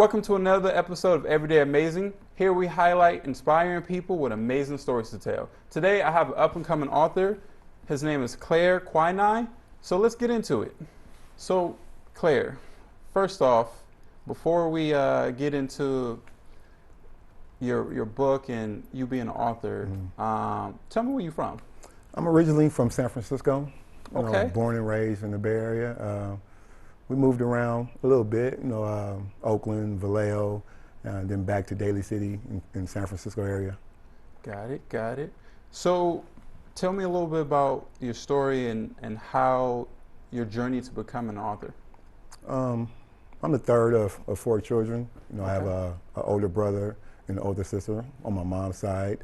Welcome to another episode of Everyday Amazing. Here we highlight inspiring people with amazing stories to tell. Today I have an up-and-coming author. His name is Clair Quinnie. So let's get into it. So Clair, first off, before we get into your book and you being an author, tell me where you're from. I'm originally from San Francisco. Okay. Born and raised in the Bay Area. We moved around a little bit, Oakland, Vallejo, and then back to Daly City in San Francisco area. Got it. So tell me a little bit about your story and how your journey to become an author. I'm the third of four children. I have Okay. an older brother and an older sister on my mom's side.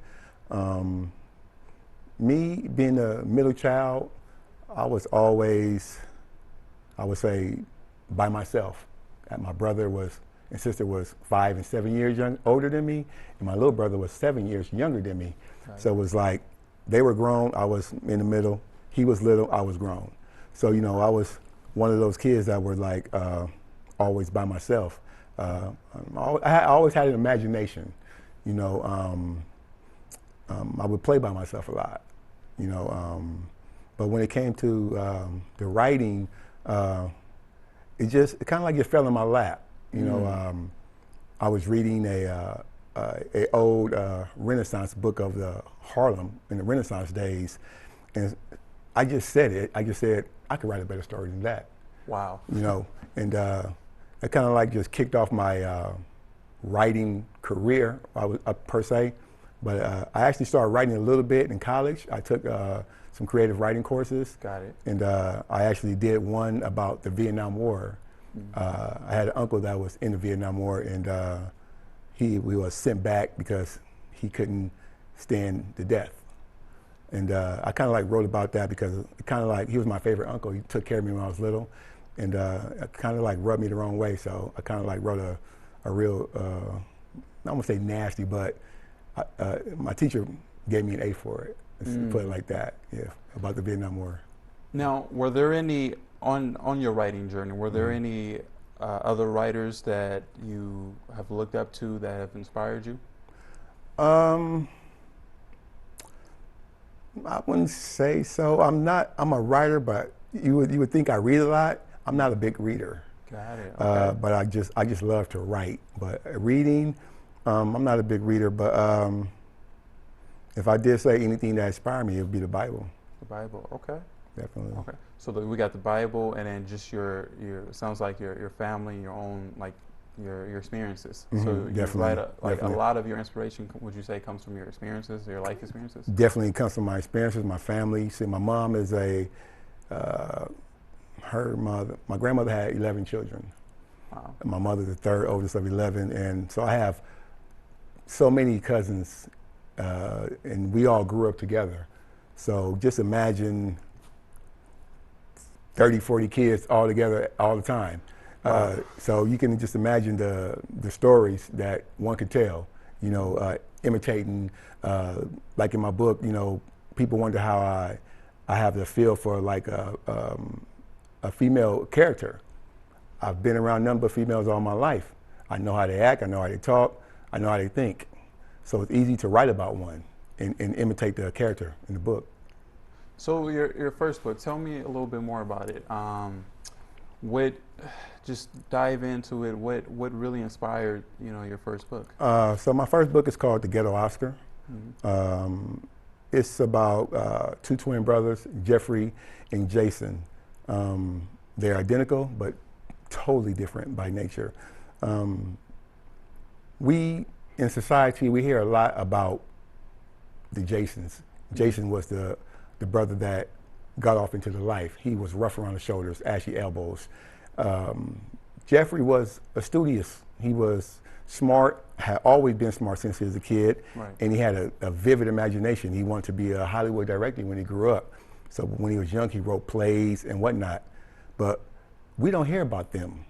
Me being the middle child, I was always, I would say, by myself. My brother and sister was 5 and 7 years older than me, and my little brother was 7 years younger than me. Right. So it was like they were grown, I was in the middle. He was little, I was grown. So I was one of those kids that were like always by myself. I always had an imagination. I would play by myself a lot. But when it came to the writing, it kind of like it fell in my lap. I was reading a old Renaissance book of the Harlem in the Renaissance days, and I just said I could write a better story than that. Wow. And it kind of like just kicked off my writing career, per se. But I actually started writing a little bit in college. I took some creative writing courses. Got it. And I actually did one about the Vietnam War. I had an uncle that was in the Vietnam War, and we was sent back because he couldn't stand the death. And I kind of like wrote about that because it kind of like he was my favorite uncle. He took care of me when I was little, and it kind of like rubbed me the wrong way. So I kind of like wrote a real, I don't want to say nasty, but my teacher gave me an A for it. Let's put it like that. Yeah, about the Vietnam War. Now, were there any on your writing journey? Were there any other writers that you have looked up to that have inspired you? I wouldn't say so. I'm a writer, but you would think I read a lot. I'm not a big reader. Got it. Okay. But I just love to write. But reading, I'm not a big reader. But if I did say anything that inspired me, it would be the Bible. The Bible. Okay. Definitely. Okay. So we got the Bible, and then just your sounds like your family, your own your experiences. So you Definitely. write a lot of your inspiration. Would you say comes from your experiences, your life experiences? Definitely comes from my experiences, my family. See, my mom is my grandmother had 11 children. Wow. My mother's the third oldest of 11, and so I have so many cousins, and we all grew up together. So just imagine 30, 40 kids all together all the time. So you can just imagine the stories that one could tell, imitating, like in my book, people wonder how I have the feel for like a female character. I've been around none but females all my life. I know how they act, I know how they talk, I know how they think. So it's easy to write about one and imitate the character in the book. So your first book, tell me a little bit more about it. Just dive into it. What really inspired your first book? So my first book is called The Ghetto Oscar. It's about two twin brothers, Jeffrey and Jason. They're identical, but totally different by nature. We, in society, we hear a lot about the Jasons. Jason was the brother that got off into the life. He was rough around the shoulders, ashy elbows. Jeffrey was studious. He was smart, had always been smart since he was a kid, Right. and he had a vivid imagination. He wanted to be a Hollywood director when he grew up. So when he was young, he wrote plays and whatnot. But we don't hear about them.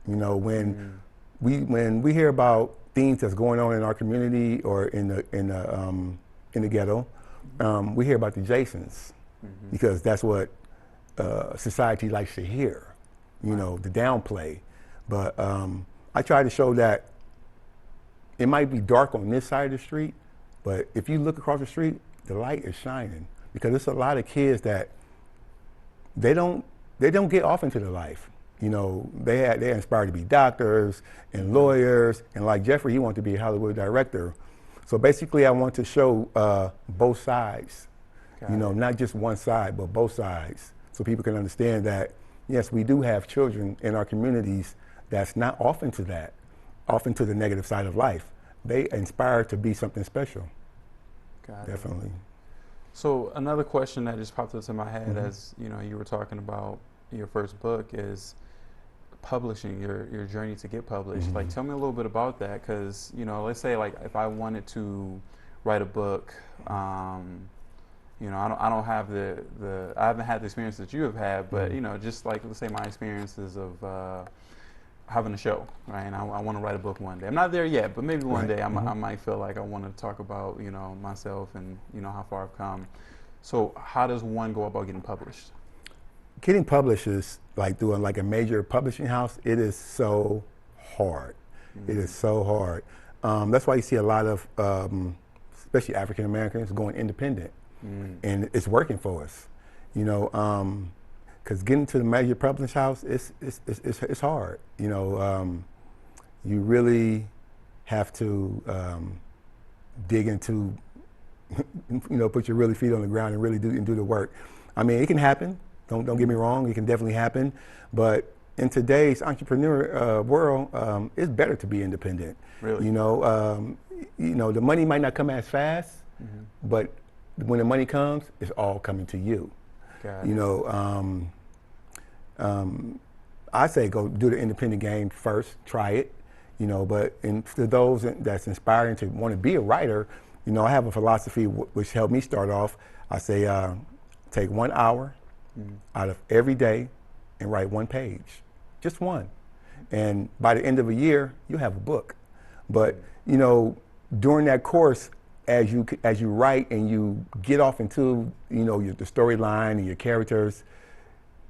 When we hear about things that's going on in our community or in the ghetto, we hear about the Jasons because that's what society likes to hear, the downplay. But I try to show that it might be dark on this side of the street, but if you look across the street, the light is shining, because there's a lot of kids that they don't get off into the life. You know, they're inspired to be doctors and lawyers, and like Jeffrey, he wanted to be a Hollywood director. So basically, I want to show both sides. Got you know, it. not just one side, but both sides, so people can understand that yes, we do have children in our communities that's not off into the negative side of life. They inspire to be something special. Got it. Definitely. So another question that just popped into my head as you know you were talking about your first book is publishing, your journey to get published. Like, tell me a little bit about that, because you know, let's say like if I wanted to write a book, you know, I don't have I haven't had the experience that you have had, but you know, just like let's say my experiences of having a show, right? And I want to write a book one day. I'm not there yet, but maybe one day I might feel like I want to talk about, you know, myself and, you know, how far I've come. So how does one go about getting published? Getting published is like doing like a major publishing house. It is so hard. It is so hard. That's why you see a lot of, especially African Americans, going independent, and it's working for us. You know, because getting to the major publishing house, it's hard. You know, you really have to dig into, you know, put your really feet on the ground and really do the work. I mean, it can happen. Don't get me wrong. It can definitely happen. But in today's entrepreneur world, it's better to be independent. Really? You know, the money might not come as fast, but when the money comes, it's all coming to you. Got You it. know, I say go do the independent game first, try it, you know, but to those that's inspiring to want to be a writer, you know, I have a philosophy which helped me start off. I say, take 1 hour out of every day and write one page, just one. And by the end of a year, you have a book. But, you know, during that course, as you write and you get off into, you know, the storyline and your characters,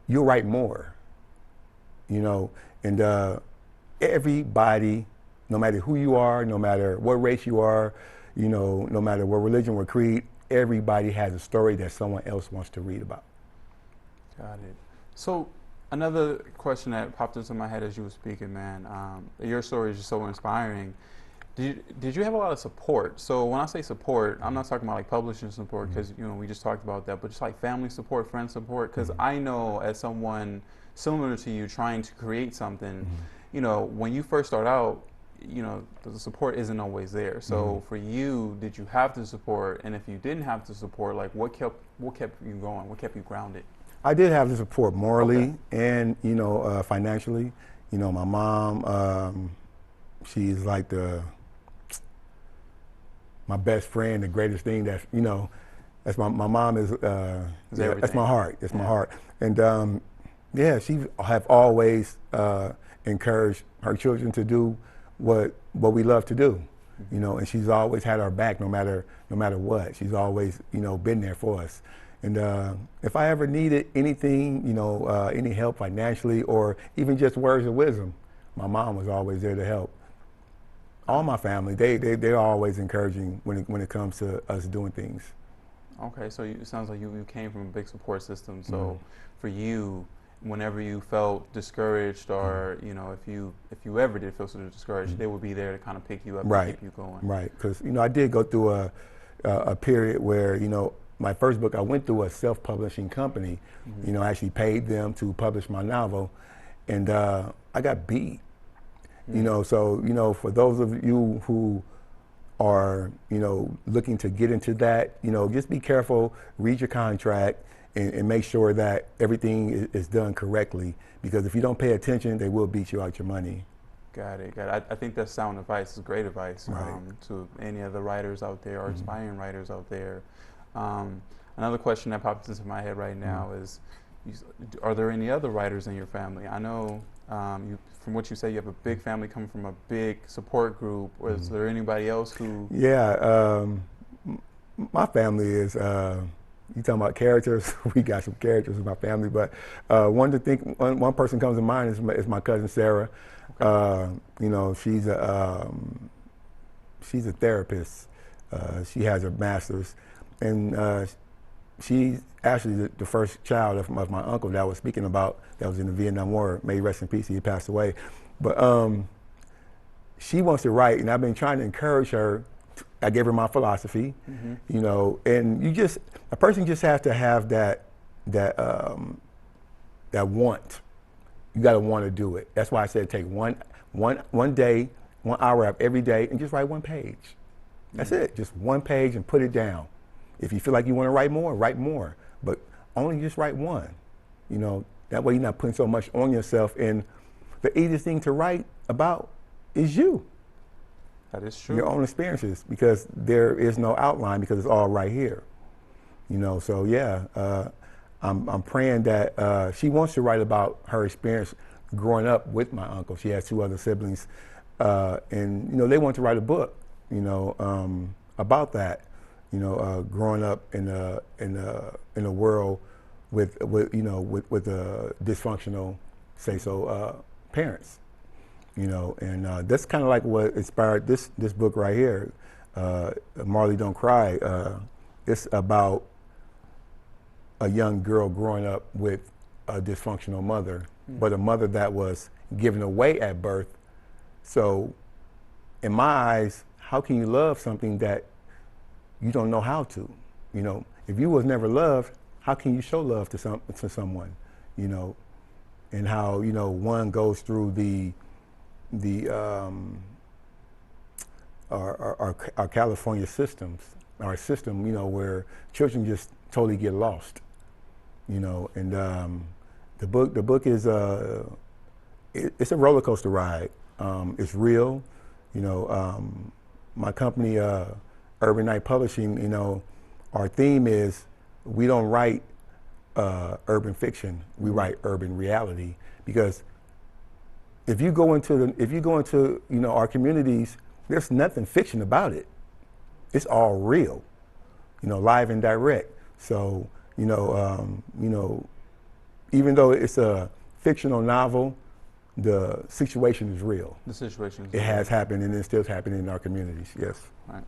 you'll write more, you know. And everybody, no matter who you are, no matter what race you are, you know, no matter what religion or creed, everybody has a story that someone else wants to read about. Got it. So another question that popped into my head as you were speaking, man, your story is just so inspiring. Did you have a lot of support? So when I say support, I'm not talking about like publishing support, because you know we just talked about that, but just like family support, friend support. Because I know as someone similar to you trying to create something, you know, when you first start out, you know, the support isn't always there. So for you, did you have the support? And if you didn't have the support, like what kept you going? What kept you grounded? I did have the support morally and, you know, financially. You know, my mom, she's like my best friend, the greatest thing that, you know, that's my mom is that's my heart. It's my heart. And yeah, she have always encouraged her children to do what we love to do, you know, and she's always had our back no matter what. She's always, you know, been there for us. And if I ever needed anything, you know, any help financially or even just words of wisdom, my mom was always there to help. All my family, they're always encouraging when it comes to us doing things. Okay, so it sounds like you came from a big support system. So for you, whenever you felt discouraged, or you know, if you ever did feel sort of discouraged, they would be there to kind of pick you up and keep you going. Right, because you know I did go through a period where, you know, my first book, I went through a self-publishing company, you know, I actually paid them to publish my novel, and I got beat. You know, so, you know, for those of you who are, you know, looking to get into that, you know, just be careful, read your contract, and make sure that everything is done correctly, because if you don't pay attention, they will beat you out your money. Got it. I think that's sound advice. It's great advice to any of the writers out there or aspiring writers out there. Another question that pops into my head right now is, are there any other writers in your family? I know from what you say, you have a big family coming from a big support group. Or is there anybody else who? Yeah, my family is You talking about characters? We got some characters in my family, but one person comes to mind is my cousin Sarah. You know, she's a therapist. She has her master's, and she's actually the first child of my uncle that I was speaking about that was in the Vietnam War. May he rest in peace. He passed away, but she wants to write, and I've been trying to encourage her. I gave her my philosophy, you know, and a person just has to have that want. You got to want to do it. That's why I said take one day, 1 hour out every day, and just write one page. That's it. Just one page and put it down. If you feel like you want to write more, but only just write one. You know, that way you're not putting so much on yourself. And the easiest thing to write about is you. That is true. Your own experiences, because there is no outline, because it's all right here. You know, so yeah, I'm praying that she wants to write about her experience growing up with my uncle. She has 2 other siblings, and you know they want to write a book, you know, about that. You know, growing up in a world with dysfunctional, say so, parents. You know, and that's kind of like what inspired this book right here, Marley Don't Cry. It's about a young girl growing up with a dysfunctional mother, but a mother that was given away at birth. So, in my eyes, how can you love something that you don't know how to? You know, if you was never loved, how can you show love to someone? You know, and how, you know, one goes through our California system, you know, where children just totally get lost, you know. And the book is it's a roller coaster ride. It's real, you know. My company, Urban Night Publishing, you know, our theme is we don't write urban fiction, we write urban reality, because if you go into you know our communities, there's nothing fiction about it. It's all real, you know, live and direct. So you know, even though it's a fictional novel, the situation is real. The situation is it has happened, and it's still happening in our communities. Yes. Right.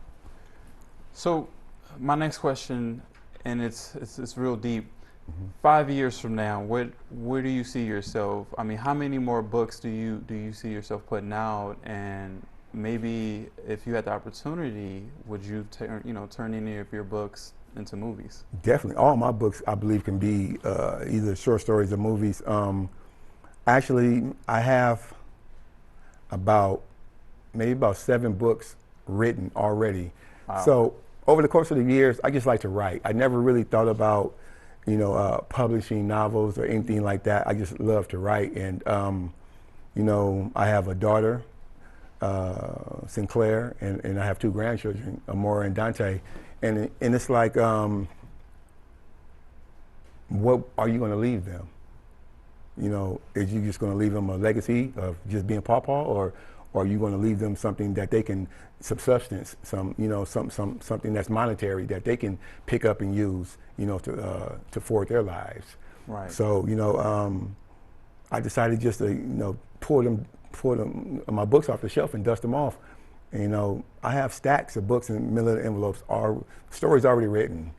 So my next question, and it's real deep. 5 years from now, where do you see yourself? I mean, how many more books do you see yourself putting out? And maybe if you had the opportunity, would you turn any of your books into movies? Definitely, all my books I believe can be either short stories or movies. Actually, I have maybe about 7 books written already. Wow. So over the course of the years, I just like to write. I never really thought about publishing novels or anything like that. I just love to write. And, you know, I have a daughter, Sinclair, and I have 2 grandchildren, Amora and Dante. And it's like, what are you going to leave them? You know, is you just going to leave them a legacy of just being pawpaw, or are you going to leave them something that they can subsistence, something that's monetary that they can pick up and use, you know, to forward their lives. Right. So, you know, I decided just to, you know, pull my books off the shelf and dust them off. And, you know, I have stacks of books in manila envelopes, stories already written.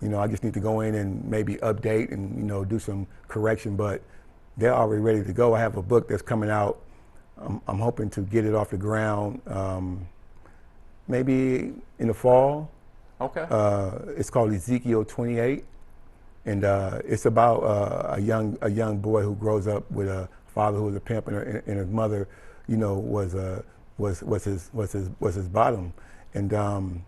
You know, I just need to go in and maybe update and, you know, do some correction, but they're already ready to go. I have a book that's coming out. I'm hoping to get it off the ground maybe in the fall. Okay. It's called Ezekiel 28, and it's about a young boy who grows up with a father who was a pimp, and his mother, you know, was his bottom. And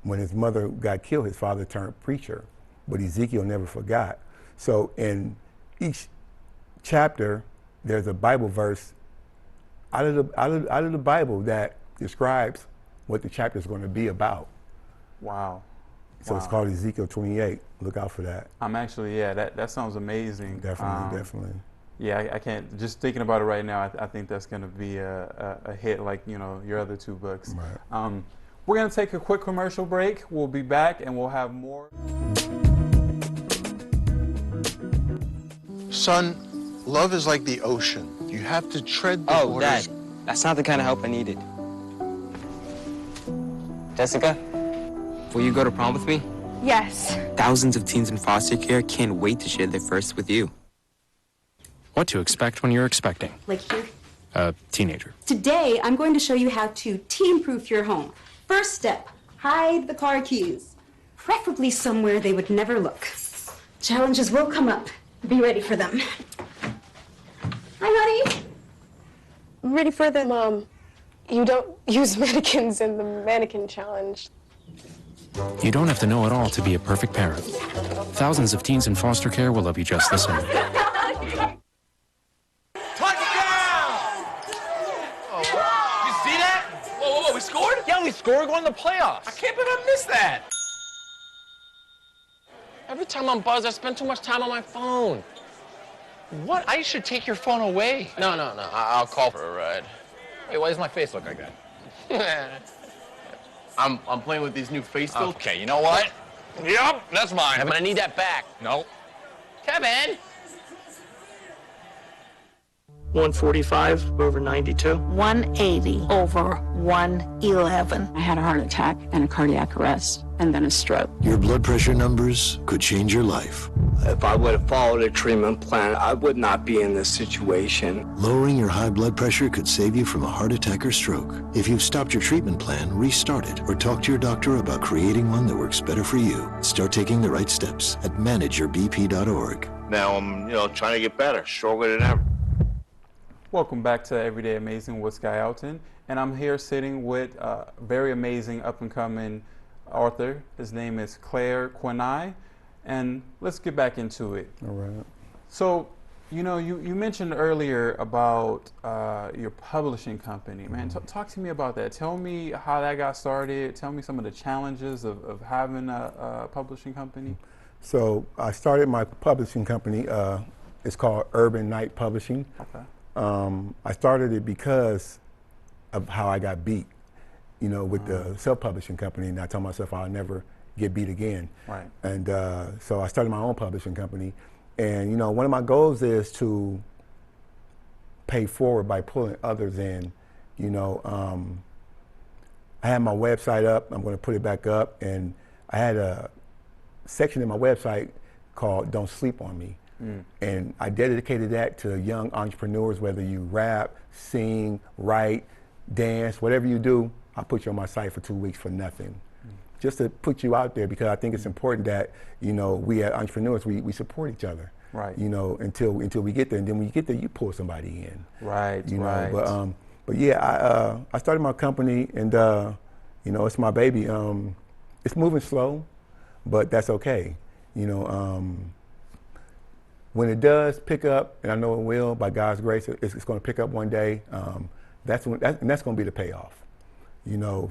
when his mother got killed, his father turned preacher, but Ezekiel never forgot. So in each chapter, there's a Bible verse out of the Bible that describes what the chapter is going to be about. Wow. So It's called Ezekiel 28. Look out for that. I'm actually, that sounds amazing. Definitely. Yeah, I can't, just thinking about it right now, I think that's going to be a hit like, you know, your other 2 books. Right. We're going to take a quick commercial break. We'll be back and we'll have more. Son, love is like the ocean. You have to tread the Oh, waters. Dad, that's not the kind of help I needed. Jessica, will you go to prom with me? Yes. Thousands of teens in foster care can't wait to share their first with you. What to expect when you're expecting Like here. a teenager. Today, I'm going to show you how to teen-proof your home. First step, hide the car keys. Preferably somewhere they would never look. Challenges will come up. Be ready for them. Hi, honey. Ready for the Mom. You don't use mannequins in the mannequin challenge. You don't have to know it all to be a perfect parent. Thousands of teens in foster care will love you just the same. You see that? Whoa, we scored? Yeah, we scored. We're going to the playoffs. I can't believe I missed that. Every time I'm buzzed, I spend too much time on my phone. What? I should take your phone away. No. I'll call for a ride. Wait, why does my face look like that? I'm playing with these new face filters. Okay, you know what? Yep, that's mine. But I need that back. No. Kevin! 145 over 92. 180 over 111. I had a heart attack and a cardiac arrest and then a stroke. Your blood pressure numbers could change your life. If I would have followed a treatment plan, I would not be in this situation. Lowering your high blood pressure could save you from a heart attack or stroke. If you've stopped your treatment plan, restart it or talk to your doctor about creating one that works better for you. Start taking the right steps at manageyourbp.org. Now I'm, trying to get better, stronger than ever. Welcome back to Everyday Amazing with Sky Alton, and I'm here sitting with a very amazing up-and-coming author. His name is Clair Quinnie, and let's get back into it. All right. So, you mentioned earlier about your publishing company, man. Talk to me about that. Tell me how that got started. Tell me some of the challenges of having a publishing company. So I started my publishing company. It's called Urban Night Publishing. Okay. I started it because of how I got beat, with the self-publishing company, and I told myself I'll never get beat again. Right. And so I started my own publishing company, and one of my goals is to pay forward by pulling others in. I had my website up. I'm going to put it back up, and I had a section in my website called "Don't Sleep on Me." And I dedicated that to young entrepreneurs, whether you rap, sing, write, dance, whatever you do, I'll put you on my site for 2 weeks for nothing. Just to put you out there, because I think it's important that, we as entrepreneurs, we support each other. Right. Until we get there. And then when you get there, you pull somebody in. Right, right. But yeah, I started my company, and it's my baby. It's moving slow, but that's okay. When it does pick up, and I know it will, by God's grace, it's going to pick up one day. That's going to be the payoff.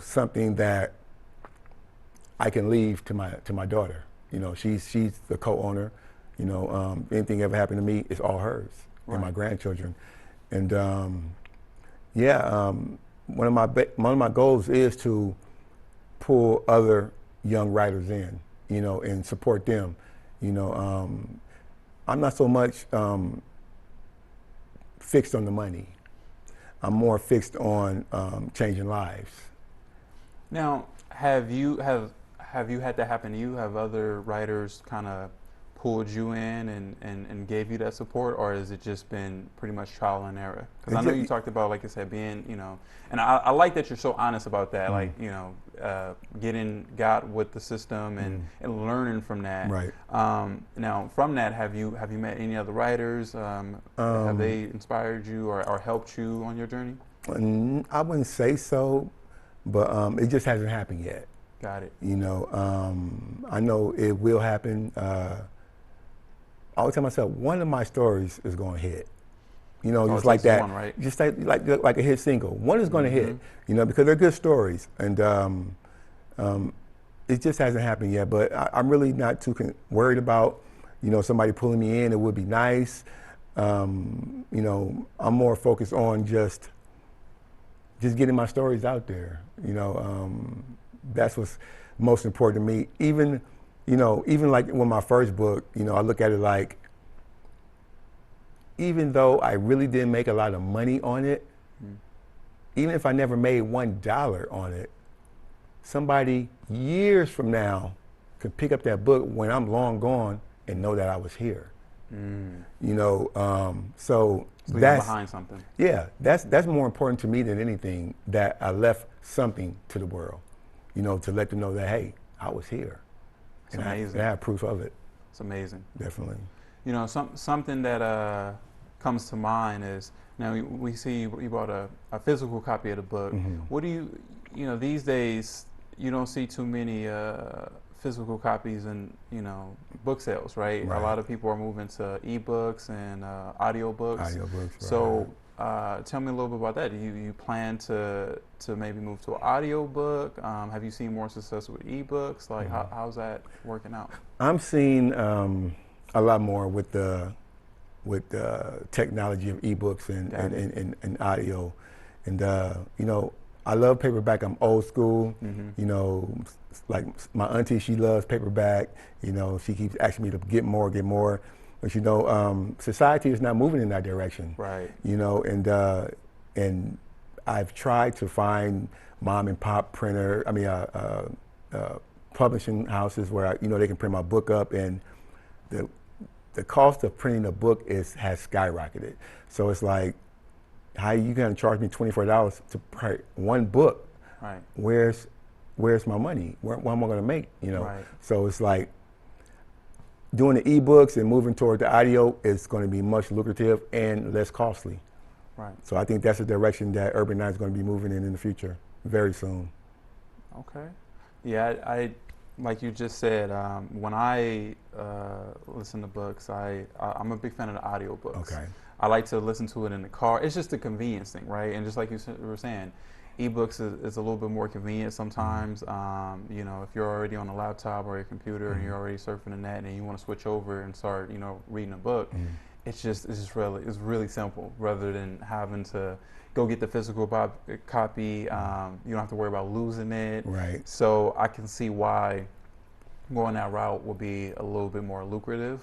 Something that I can leave to my daughter. She's the co-owner. Anything ever happened to me, it's all hers. Right. And my grandchildren. And one of my goals is to pull other young writers in, and support them. I'm not so much fixed on the money. I'm more fixed on changing lives. Now, have you had that happen to you? Have other writers kind of pulled you in and gave you that support, or has it just been pretty much trial and error? Because I know you talked about, like I said, being, and I like that you're so honest about that, like, got with the system and learning from that. Right. Now, from that, have you met any other writers? Have they inspired you or helped you on your journey? I wouldn't say so, but it just hasn't happened yet. Got it. I know it will happen. I always tell myself, one of my stories is going to hit. Just like that. One, right? Just like a hit single. One is going to hit, because they're good stories. And it just hasn't happened yet. But I'm really not too worried about, somebody pulling me in. It would be nice. I'm more focused on just getting my stories out there. That's what's most important to me. Even like with my first book, I look at it like even though I really didn't make a lot of money on it, even if I never made $1 on it, somebody years from now could pick up that book when I'm long gone and know that I was here. You know, so that's behind something. Yeah, that's more important to me than anything, that I left something to the world. You know, to let them know that, hey, I was here. It's amazing. I have proof of it. It's amazing. Definitely. You know, something that comes to mind is, now we see you bought a physical copy of the book. What do you know, these days you don't see too many physical copies in, you know, book sales, right? A lot of people are moving to ebooks and audiobooks. Audiobooks, right. So tell me a little bit about that. Do you plan to maybe move to an audiobook? Have you seen more success with ebooks? Like how's that working out? I'm seeing a lot more with the technology of ebooks and audio, and you know, I love paperback. I'm old school. You know, like my auntie, she loves paperback. You know, she keeps asking me to get more. But you know, society is not moving in that direction. Right. You know, and I've tried to find mom and pop publishing houses where you know, they can print my book up, and the cost of printing a book has skyrocketed. So it's like, how you gonna charge me $24 to print one book? Right. Where's my money? What am I gonna make? You know. Right. So it's like, doing the ebooks and moving toward the audio is going to be much lucrative and less costly. Right. So I think that's the direction that Urban 9 is going to be moving in the future, very soon. Okay. Yeah, I like you just said, when I listen to books, I'm a big fan of the audiobooks. Okay. I like to listen to it in the car. It's just a convenience thing, right? And just like you were saying, ebooks is a little bit more convenient sometimes. You know, if you're already on a laptop or a computer and you're already surfing the net and you want to switch over and start, you know, reading a book, it's really simple, rather than having to go get the physical copy. You don't have to worry about losing it. Right. So I can see why going that route will be a little bit more lucrative.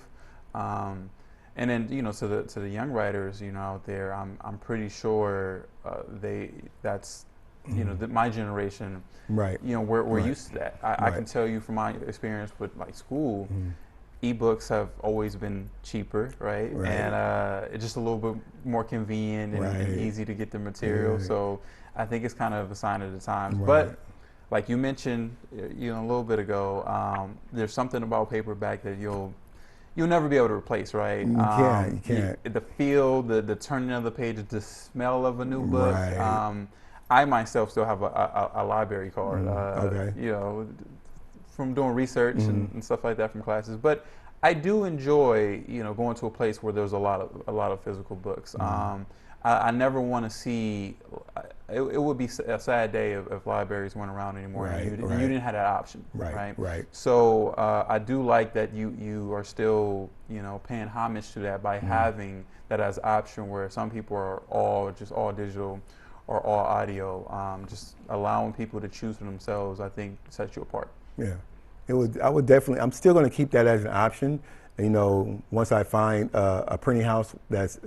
And then, you know, to the young writers, you know, out there, I'm pretty sure that's you know, my generation, right? You know, we're used to that. I can tell you from my experience with like school, ebooks have always been cheaper, right? And it's just a little bit more convenient and easy to get the material. So I think it's kind of a sign of the times. But like you mentioned, you know, a little bit ago, there's something about paperback that you'll never be able to replace, right? You can't. The feel, the turning of the pages, the smell of a new book. I myself still have a library card, you know, from doing research and stuff like that from classes. But I do enjoy, you know, going to a place where there's a lot of physical books. I never want to see. It would be a sad day if libraries weren't around anymore and you didn't have that option. Right. So I do like that you are still, you know, paying homage to that by having that as an option, where some people are all digital or all audio. Just allowing people to choose for themselves, I think, sets you apart. Yeah, I would definitely. I'm still going to keep that as an option. You know, once I find a printing house that's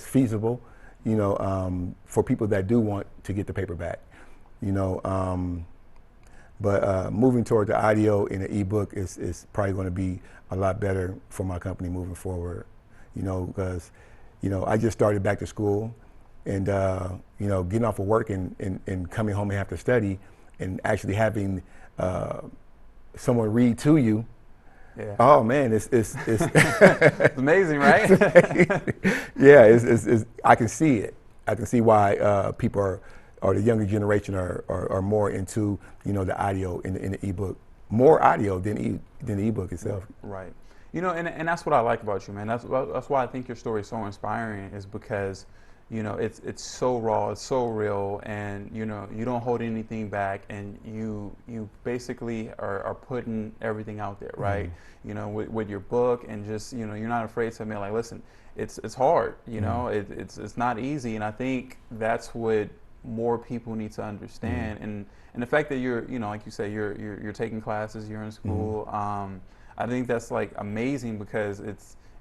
feasible, you know, for people that do want to get the paperback, you know. But moving toward the audio and the ebook is probably going to be a lot better for my company moving forward. You know, because, you know, I just started back to school, and you know, getting off of work and coming home and have to study, and actually having someone read to you. Yeah. Oh man, it's it's amazing, right? Yeah, I can see it. I can see why people or the younger generation are more into, you know, the audio in the ebook, more audio than the ebook itself. Right. You know, and that's what I like about you, man. That's why I think your story is so inspiring, is because, you know, it's so raw, it's so real, and, you know, you don't hold anything back, and you basically are putting everything out there, right? You know, with your book, and just, you know, you're not afraid to admit, like, listen, it's hard, you know, it's not easy, and I think that's what more people need to understand, and the fact that you're, you know, like you say, you're taking classes, you're in school, I think that's like amazing, because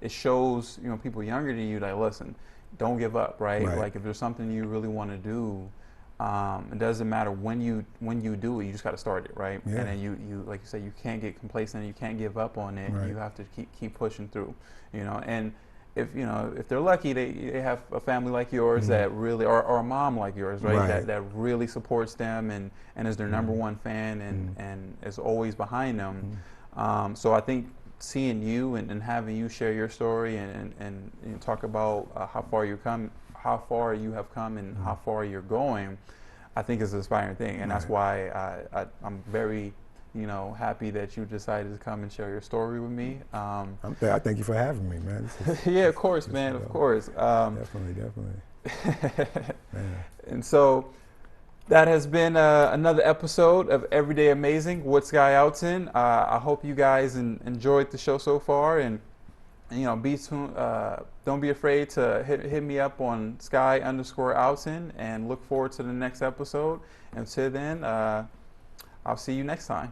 it shows, you know, people younger than you that, listen, don't give up, right? Like if there's something you really want to do, it doesn't matter when you do it, you just got to start it, right? Yeah. And then you like you said, you can't get complacent, you can't give up on it. Right. You have to keep pushing through, you know. And if you know, if they're lucky, they have a family like yours that really, or a mom like yours, right? That really supports them and is their number one fan and is always behind them. So I think seeing you and having you share your story and talk about how far you have come and how far you're going, I think is an inspiring thing, and that's why I'm very, you know, happy that you decided to come and share your story with me. I thank you for having me, man. Yeah, of course, man, of course. Definitely. And so that has been another episode of Everyday Amazing with Sky Alton. I hope you guys enjoyed the show so far, and you know, don't be afraid to hit me up on Sky_Alton, and look forward to the next episode. Until then, I'll see you next time.